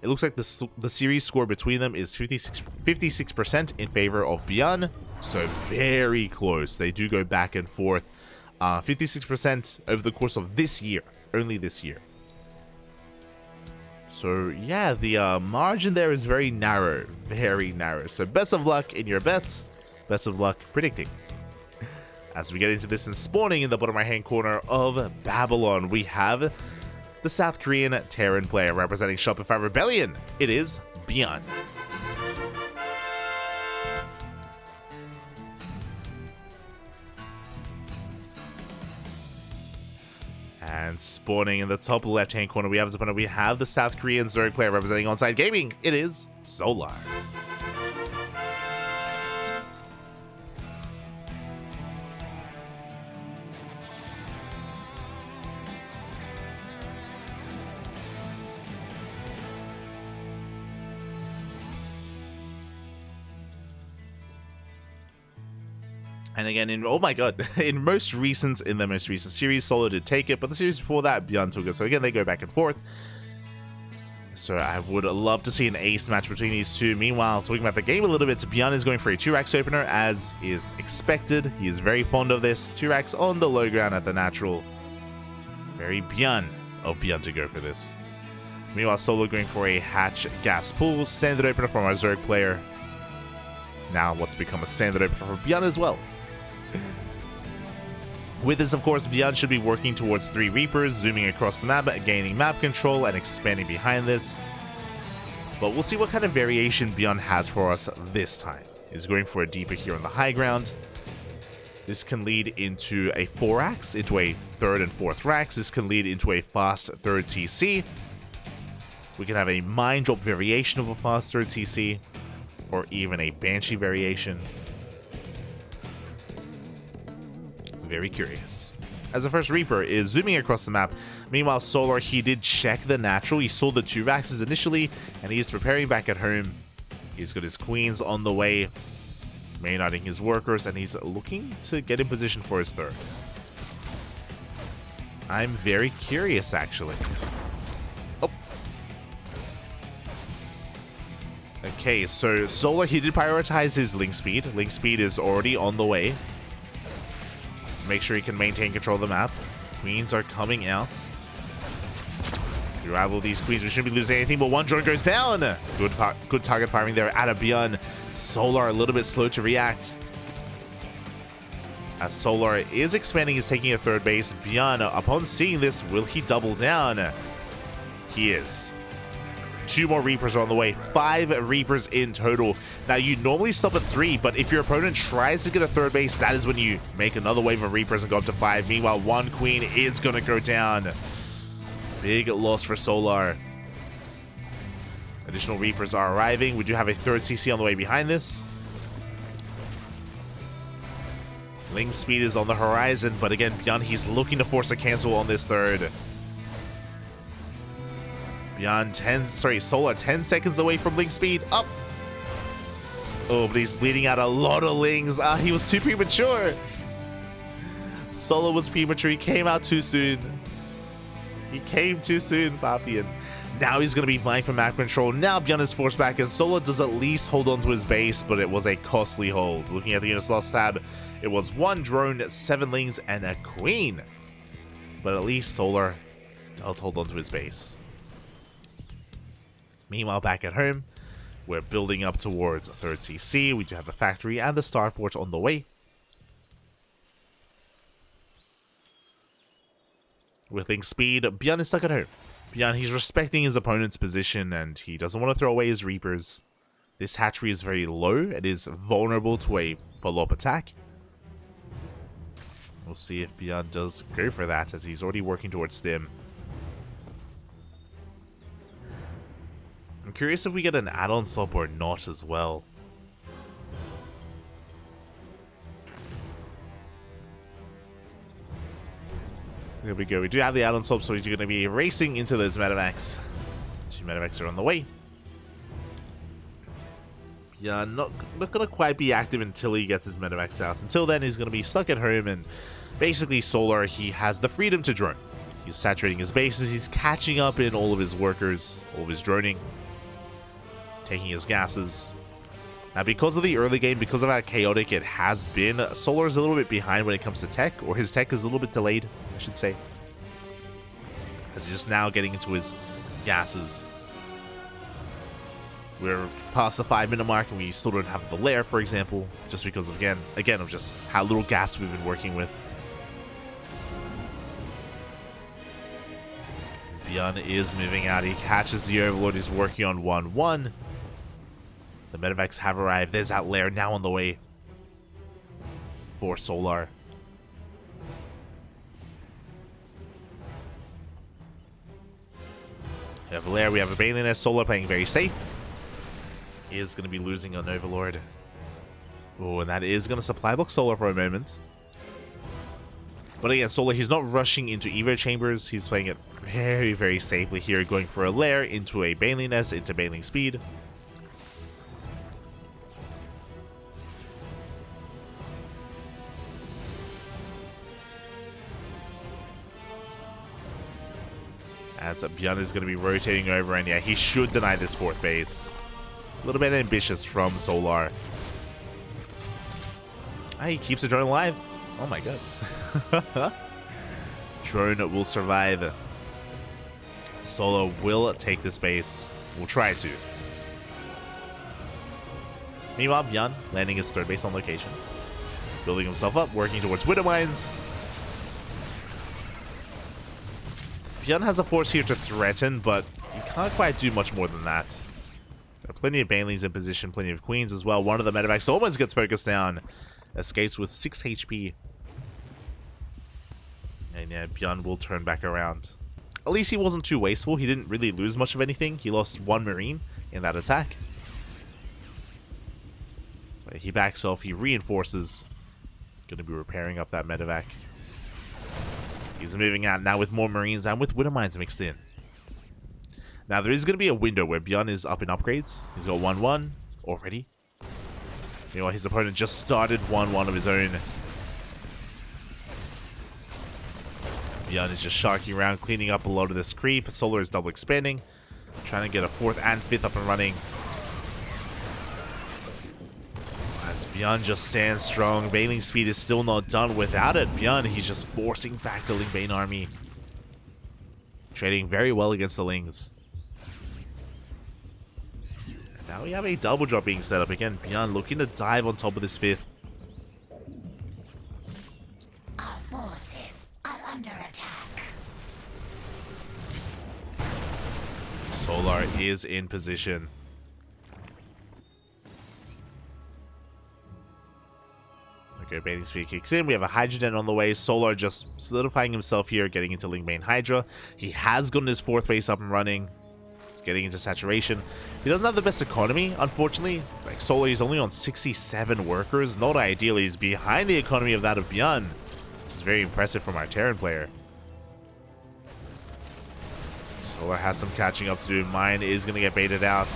It looks like the series score between them is 56% in favor of ByuN. So very close. They do go back and forth. 56% over the course of this year. Only this year. So yeah, the margin there is very narrow. Very narrow. So best of luck in your bets. Best of luck predicting. As we get into this and spawning in the bottom right hand corner of Babylon, we have the South Korean Terran player representing Shopify Rebellion. It is ByuN. And spawning in the top left hand corner, we have as opponent, we have the South Korean Zerg player representing Onside Gaming. It is Solar. And again, oh my god, in the most recent series, Solar did take it, but the series before that, ByuN took it. So again, they go back and forth. So I would love to see an ace match between these two. Meanwhile, talking about the game a little bit, ByuN is going for a 2-racks opener, as is expected. He is very fond of this. 2-racks on the low ground at the natural. Very ByuN of ByuN to go for this. Meanwhile, Solar going for a hatch gas pool. Standard opener from our Zerg player. Now what's become a standard opener for ByuN as well. With this, of course, ByuN should be working towards 3 Reapers, zooming across the map, gaining map control, and expanding behind this. But we'll see what kind of variation ByuN has for us this time. He's going for a deeper here on the high ground. This can lead into a 4-axe, into a 3rd and 4th racks. This can lead into a fast 3rd TC. We can have a mine drop variation of a fast 3rd TC, or even a Banshee variation. Very curious. As the first Reaper is zooming across the map. Meanwhile, Solar, he did check the natural. He saw the 2 Vaxes initially, and he's preparing back at home. He's got his queens on the way, main-knighting his workers, and he's looking to get in position for his 3rd. I'm very curious, actually. Oh. Okay, so Solar, he did prioritize his link speed. Link speed is already on the way. Make sure he can maintain control of the map. Queens are coming out. Through all these queens, we shouldn't be losing anything, but one drone goes down. Good target firing there at a ByuN. Solar a little bit slow to react. As Solar is expanding, he's taking a 3rd base. ByuN, upon seeing this, will he double down? He is. 2 more Reapers are on the way. 5 Reapers in total. Now, you normally stop at 3, but if your opponent tries to get a 3rd base, that is when you make another wave of Reapers and go up to 5. Meanwhile, 1 Queen is going to go down. Big loss for Solar. Additional Reapers are arriving. We do have a 3rd CC on the way behind this. Link speed is on the horizon, but again, ByuN, he's looking to force a cancel on this 3rd. Solar 10 seconds away from link speed. Up. Oh, but he's bleeding out a lot of links. He was too premature. Solar was premature. He came out too soon. He came too soon, Papian. Now he's going to be vying for map control. Now ByuN is forced back, and Solar does at least hold on to his base, but it was a costly hold. Looking at the units lost tab, it was 1 drone, 7 links, and a queen. But at least Solar does hold on to his base. Meanwhile, back at home, we're building up towards 3rd CC. We do have the factory and the starport on the way. With link speed, ByuN is stuck at home. ByuN, he's respecting his opponent's position, and he doesn't want to throw away his Reapers. This hatchery is very low. It is vulnerable to a follow-up attack. We'll see if ByuN does go for that, as he's already working towards Stim. I'm curious if we get an add-on swap or not as well. There we go. We do have the add-on swap, so he's going to be racing into those medevacs. 2 medevacs are on the way. Yeah, not going to quite be active until he gets his medevacs out. Until then, he's going to be stuck at home, and basically Solar, he has the freedom to drone. He's saturating his bases. He's catching up in all of his workers, all of his droning. taking his gases. Now, because of the early game, because of how chaotic it has been, Solar is a little bit behind when it comes to tech, or his tech is a little bit delayed, I should say. As he's just now getting into his gases. We're past the 5-minute mark and we still don't have the lair, for example, just because of, again, of just how little gas we've been working with. ByuN is moving out. He catches the Overlord. He's working on 1-1. The medevacs have arrived. There's that lair now on the way for Solar. We have a lair. We have a Baneliness. Solar playing very safe. He is going to be losing on Overlord. Oh, and that is going to supply block Solar for a moment. But again, Solar, he's not rushing into Evo chambers. He's playing it very, very safely here, going for a lair into a Baneliness, into Baneling speed. As ByuN is going to be rotating over, and yeah, he should deny this 4th base. A little bit ambitious from Solar. Ah, he keeps the drone alive. Oh my god. Drone will survive. Solar will take this base. We'll try to. Meanwhile, ByuN landing his 3rd base on location. Building himself up, working towards Widow Mines. ByuN has a force here to threaten, but he can't quite do much more than that. There are plenty of Banelings in position, plenty of Queens as well. One of the medevacs almost gets focused down. Escapes with 6 HP. And yeah, ByuN will turn back around. At least he wasn't too wasteful. He didn't really lose much of anything. He lost 1 Marine in that attack. But he backs off. He reinforces. Going to be repairing up that medevac. He's moving out now with more Marines and with Widow Mines mixed in. Now, there is going to be a window where ByuN is up in upgrades. He's got 1-1 already. Meanwhile, his opponent just started 1-1 of his own. ByuN is just sharking around, cleaning up a lot of this creep. Solar is double expanding, trying to get a 4th and 5th up and running. As ByuN just stands strong. Baneling speed is still not done without it. ByuN, he's just forcing back the Ling Bane army. Trading very well against the Lings. And now we have a double drop being set up again. ByuN looking to dive on top of this 5th. Our forces are under attack. Solar is in position. Okay, Baneling speed kicks in. We have a Hydrogen on the way. Solar just solidifying himself here, getting into Ling Bane Hydra. He has gotten his 4th base up and running, getting into saturation. He doesn't have the best economy, unfortunately. Like Solar, he's only on 67 workers. Not ideal. He's behind the economy of that of ByuN, which is very impressive from our Terran player. Solar has some catching up to do. Mine is going to get baited out.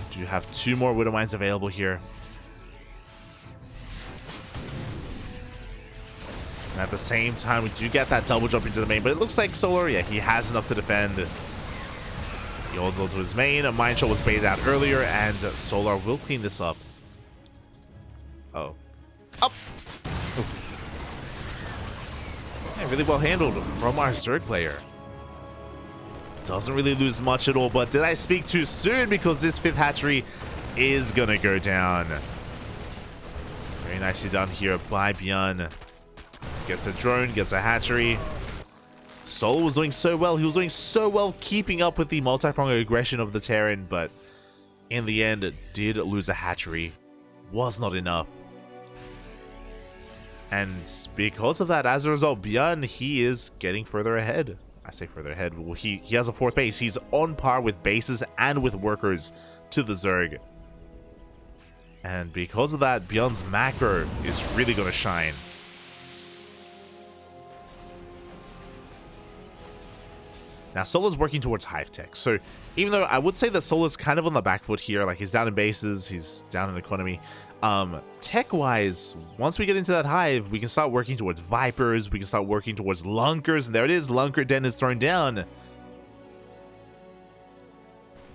Do have 2 more Widow Mines available here. And at the same time, we do get that double jump into the main, but it looks like Solar, yeah, he has enough to defend. He holds on to his main. A Mine Shot was baited out earlier, and Solar will clean this up. Oh. Up! Yeah, really well handled from our Zerg player. Doesn't really lose much at all, but did I speak too soon? Because this 5th hatchery is gonna go down. Very nicely done here by ByuN. Gets a drone, gets a hatchery. Solar was doing so well. He was doing so well keeping up with the multi-pronged aggression of the Terran, but in the end, did lose a hatchery. Was not enough. And because of that, as a result, ByuN, he is getting further ahead. I say further ahead. Well, he has a 4th base. He's on par with bases and with workers to the Zerg. And because of that, ByuN's macro is really going to shine. Now, Solar's working towards Hive Tech. So even though I would say that Solar's kind of on the back foot here, like he's down in bases, he's down in economy, tech-wise, once we get into that Hive, we can start working towards Vipers, we can start working towards Lunkers, and there it is, Lunker Den is thrown down.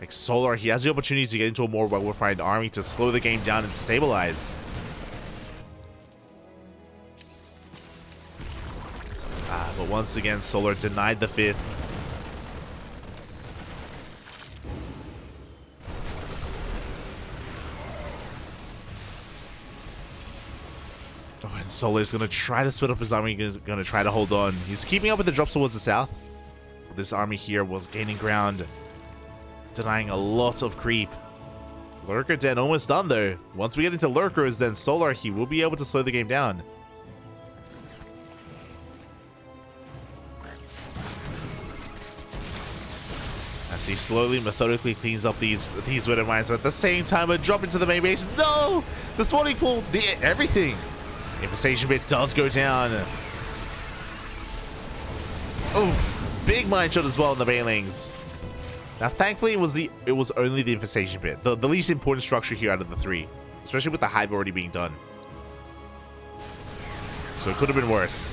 Like Solar, he has the opportunity to get into a more well-refined army to slow the game down and to stabilize. But once again, Solar denied the 5th. Oh, and Solar's going to try to split up his army, he's going to try to hold on. He's keeping up with the drops towards the south. This army here was gaining ground, denying a lot of creep. Lurker Den almost done though. Once we get into Lurkers, then Solar, he will be able to slow the game down. As he slowly, methodically cleans up these Widow Mines, but at the same time, a drop into the main base. No! The spawning pool, everything. Infestation bit does go down. Oof. Big mine shot as well in the Banelings. Now, thankfully, it was only the infestation bit, the least important structure here out of the 3, especially with the Hive already being done. So it could have been worse.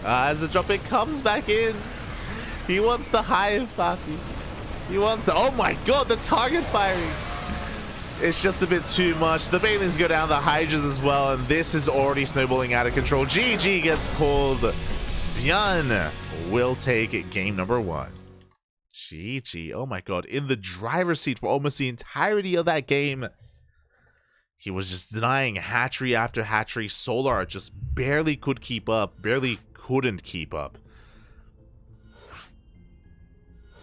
As the drop in comes back in, he wants the Hive, Papi. He wants. Oh my God, the target firing! It's just a bit too much. The Banelings go down, the Hydras as well, and this is already snowballing out of control. GG gets called. ByuN will take game number 1. GG. Oh my God. In the driver's seat for almost the entirety of that game. He was just denying hatchery after hatchery. Solar just barely could keep up. Barely couldn't keep up.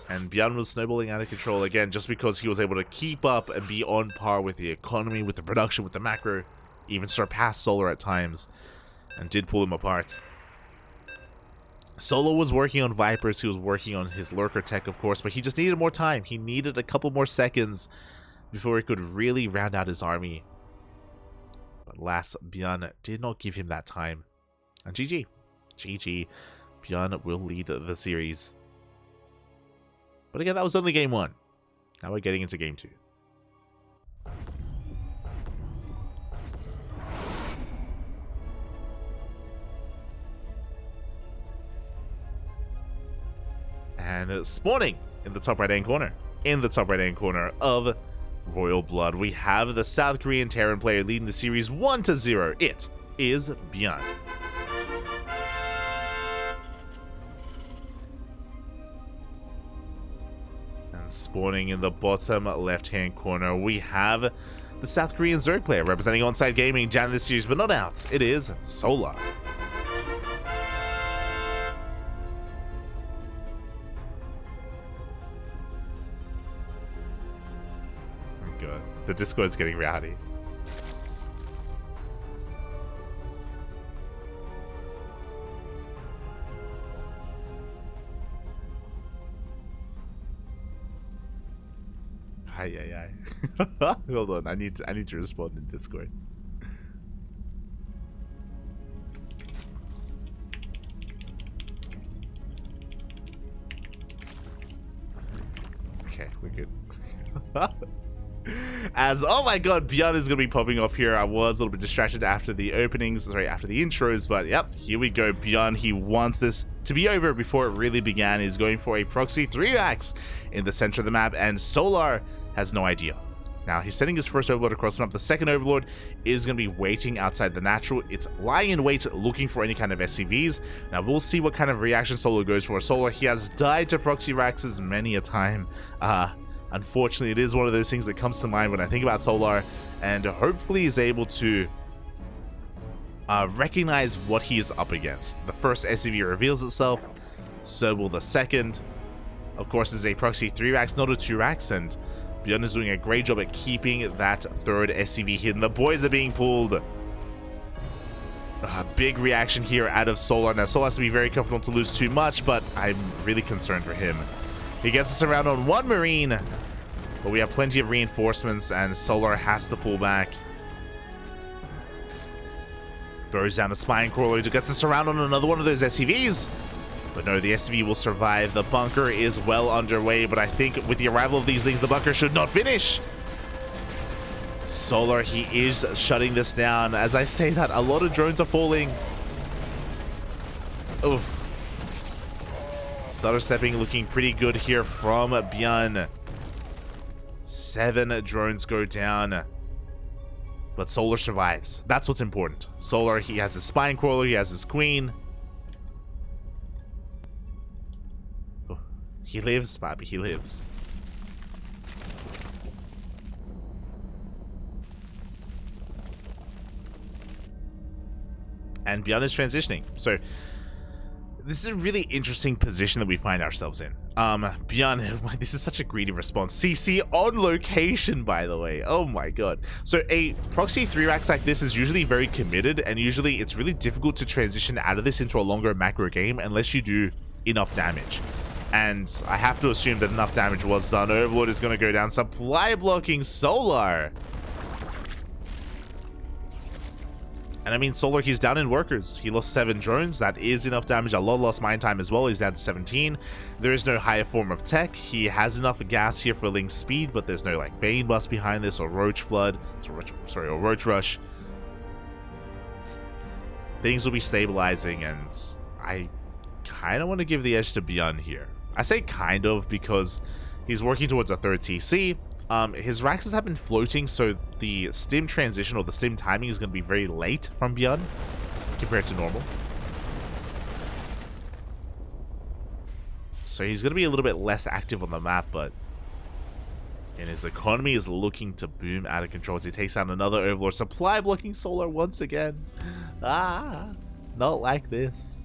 And ByuN was snowballing out of control again just because he was able to keep up and be on par with the economy, with the production, with the macro. Even surpass Solar at times. And did pull him apart. Solo was working on Vipers, he was working on his Lurker tech, of course, but he just needed more time. He needed a couple more seconds before he could really round out his army. But alas, ByuN did not give him that time. And GG. GG. ByuN will lead the series. But again, that was only game 1. Now we're getting into game 2. And spawning in the top right-hand corner. In the top right-hand corner of Royal Blood, we have the South Korean Terran player leading the series 1-0. It is ByuN. And spawning in the bottom left-hand corner, we have the South Korean Zerg player representing Onside Gaming down in the series, but not out. It is Solar. The Discord's getting rowdy. Hi. Hold on, I need to respond in Discord. Okay, we're good. As, oh my God, ByuN is going to be popping off here. I was a little bit distracted after the openings, sorry, after the intros, but yep, here we go. ByuN, he wants this to be over before it really began. He's going for a proxy 3-axe in the center of the map, and Solar has no idea. Now, he's sending his first Overlord across the map. The second Overlord is going to be waiting outside the natural. It's lying in wait, looking for any kind of SCVs. Now, we'll see what kind of reaction Solar goes for. Solar, he has died to proxy Raxes many a time. Unfortunately, it is one of those things that comes to mind when I think about Solar, and hopefully is able to recognize what he is up against. The first SCV reveals itself, so will the second. Of course, is a proxy 3-axe, not a 2-axe, and ByuN is doing a great job at keeping that third SCV hidden. The boys are being pulled. Big reaction here out of Solar. Now, Solar has to be very careful not to lose too much, but I'm really concerned for him. He gets us around on 1 Marine, but we have plenty of reinforcements, and Solar has to pull back. Throws down a spine crawler to get us around on another one of those SCVs. But no, the SCV will survive. The bunker is well underway, but I think with the arrival of these things, the bunker should not finish. Solar, he is shutting this down. As I say that, a lot of drones are falling. Oof. Stutter stepping looking pretty good here from ByuN. 7 drones go down. But Solar survives. That's what's important. Solar, he has his spine crawler, he has his queen. Oh, he lives, Bobby, he lives. And ByuN is transitioning. So this is a really interesting position that we find ourselves in. ByuN, this is such a greedy response. CC on location, by the way. Oh my god. So a proxy 3-racks like this is usually very committed, and usually it's really difficult to transition out of this into a longer macro game unless you do enough damage. And I have to assume that enough damage was done. Overlord is going to go down. Supply blocking Solar. And I mean, Solar, he's down in workers. He lost 7 drones. That is enough damage. A lot lost mine time as well. He's down to 17. There is no higher form of tech. He has enough gas here for Link speed, but there's no like Bane bust behind this or Roach Flood. Or Roach Rush. Things will be stabilizing, and I kind of want to give the edge to ByuN here. I say kind of because he's working towards a 3rd TC. His Raxes have been floating, so the stim transition or the stim timing is going to be very late from ByuN compared to normal. So he's going to be a little bit less active on the map, but and his economy is looking to boom out of control as he takes out another Overlord. Supply blocking Solar once again. Ah, not like this.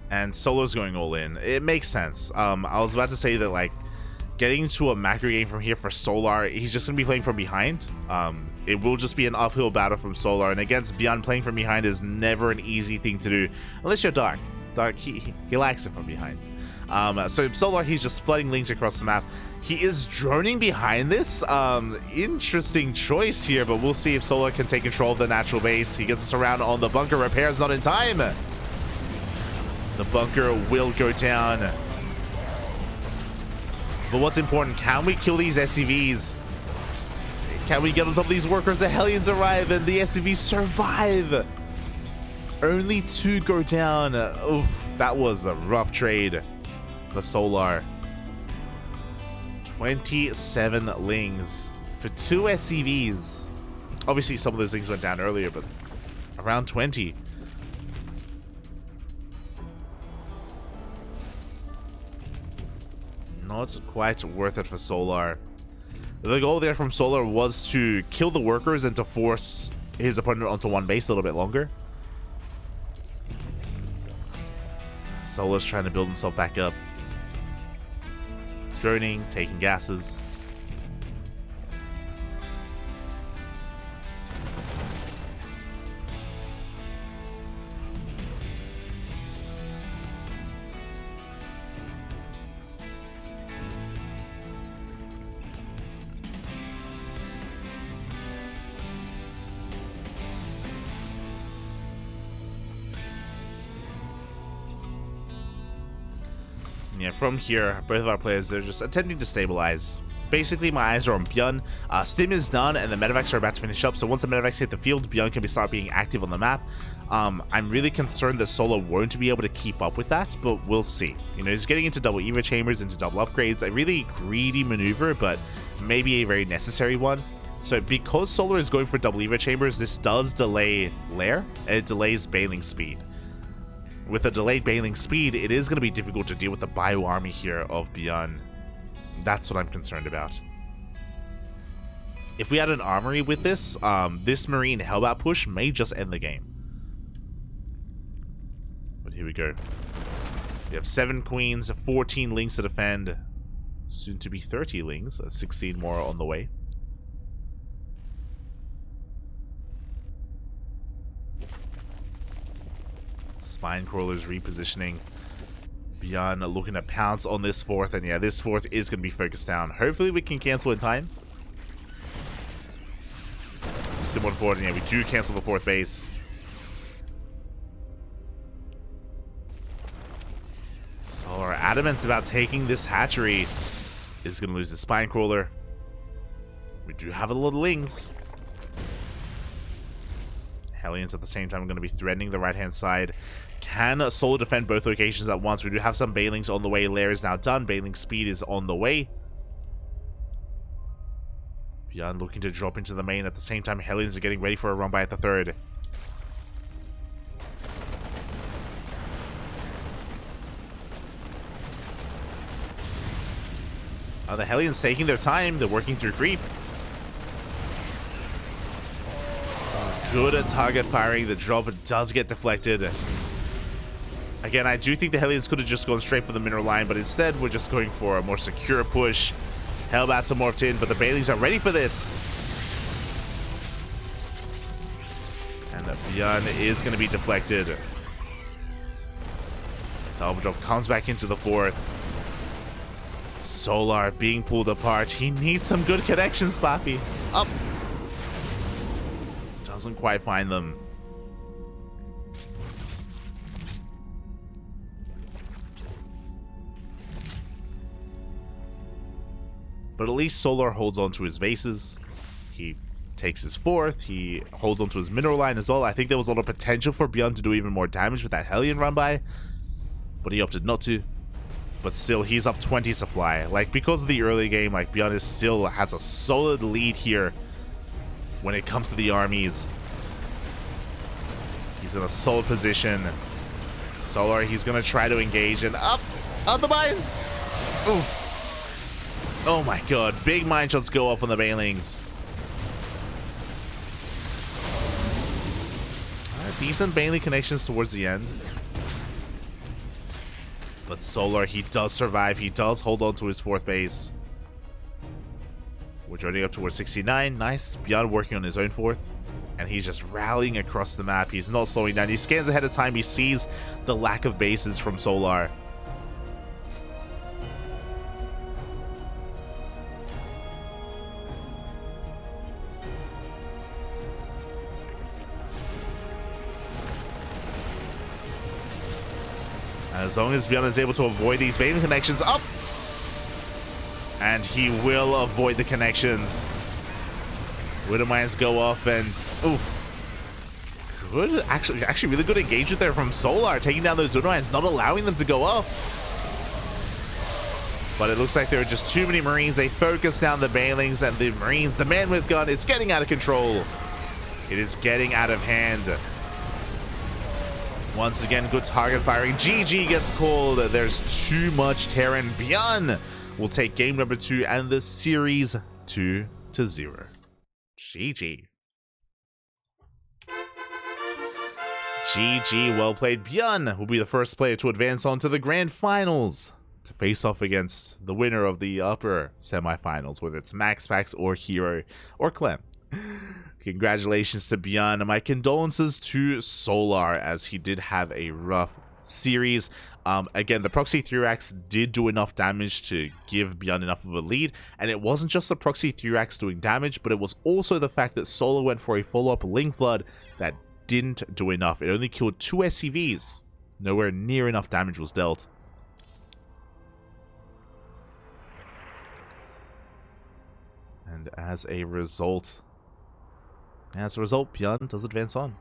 And Solar's going all in. It makes sense. I was about to say that, like, getting into a macro game from here for Solar, he's just going to be playing from behind. It will just be an uphill battle from Solar, and against ByuN, playing from behind is never an easy thing to do. Unless you're Dark. Dark, he likes it from behind. So Solar, he's just flooding links across the map. He is droning behind this. Interesting choice here, but we'll see if Solar can take control of the natural base. He gets us around on the bunker. Repairs not in time. The bunker will go down. But what's important, can we kill these SCVs? Can we get on top of these workers? The Hellions arrive and the SCVs survive. Only 2 go down. Oof, that was a rough trade for Solar. 27 lings for 2 SCVs. Obviously, some of those things went down earlier, but around 20. Not quite worth it for Solar. The goal there from Solar was to kill the workers and to force his opponent onto one base a little bit longer. Solar's trying to build himself back up. Droning, taking gases. Yeah, from here, both of our players, they're just attempting to stabilize. Basically, my eyes are on ByuN. Stim is done, and the medevacs are about to finish up. So once the medevacs hit the field, ByuN can start being active on the map. I'm really concerned that Solar won't be able to keep up with that, but we'll see. You know, he's getting into double EVA chambers, into double upgrades. A really greedy maneuver, but maybe a very necessary one. So because Solar is going for double EVA chambers, this does delay Lair, and it delays bailing speed. With a delayed bailing speed, it is going to be difficult to deal with the bio army here of ByuN. That's what I'm concerned about. If we had an armory with this, this Marine Hellbat push may just end the game. But here we go. We have 7 queens, 14 lings to defend. Soon to be 30 lings, 16 more on the way. Spine Crawler's repositioning. ByuN looking to pounce on this fourth, and yeah, this fourth is going to be focused down. Hopefully we can cancel in time. Still one forward, and yeah, we do cancel the fourth base. Solar adamant about taking this hatchery. Is going to lose the Spine Crawler. We do have a lot of Lings. Hellions at the same time are going to be threatening the right-hand side. Can Solar defend both locations at once? We do have some Banelings on the way. Lair is now done. Baneling speed is on the way. ByuN looking to drop into the main. At the same time, Hellions are getting ready for a run by at the third. The Hellions taking their time. They're working through creep. Good at target firing. The drop does get deflected. Again, I do think the Hellions could have just gone straight for the mineral line, but instead we're just going for a more secure push. Hellbats are morphed in, but the Banelings are ready for this. And ByuN is going to be deflected. Double drop comes back into the fourth. Solar being pulled apart. He needs some good connections, Papi. Up. Doesn't quite find them. But at least Solar holds on to his bases. He takes his fourth. He holds on to his mineral line as well. I think there was a lot of potential for ByuN to do even more damage with that Hellion run by, but he opted not to. But still, he's up 20 supply. Like, because of the early game, like, ByuN still has a solid lead here when it comes to the armies. He's in a solid position. Solar, he's going to try to engage, and up the mines. Oof. Oh my god, big mine shots go off on the Banelings. Decent Baneling connections towards the end. But Solar, he does survive. He does hold on to his fourth base. We're joining up towards 69. Nice. ByuN working on his own fourth. And he's just rallying across the map. He's not slowing down. He scans ahead of time. He sees the lack of bases from Solar. As long as ByuN is able to avoid these Baneling connections, up! And he will avoid the connections. Widow Mines go off, and oof. Good, actually really good engagement there from Solar, taking down those Widow Mines, not allowing them to go off. But it looks like there are just too many Marines. They focus down the Banelings, and the Marines, the man with gun, it's getting out of control. It is getting out of hand. Once again, good target firing. GG gets called. There's too much Terran. ByuN will take game number 2 and the series 2-0. GG. GG, well played. ByuN will be the first player to advance on to the grand finals to face off against the winner of the upper semifinals, whether it's Max Packs or Hero or Clem. Congratulations to ByuN, and my condolences to Solar, as he did have a rough series. Again, the proxy 3-racks did do enough damage to give ByuN enough of a lead, and it wasn't just the proxy 3-racks doing damage, but it was also the fact that Solar went for a follow-up Ling Flood that didn't do enough. It only killed 2 SCVs. Nowhere near enough damage was dealt. And as a result, ByuN does advance on.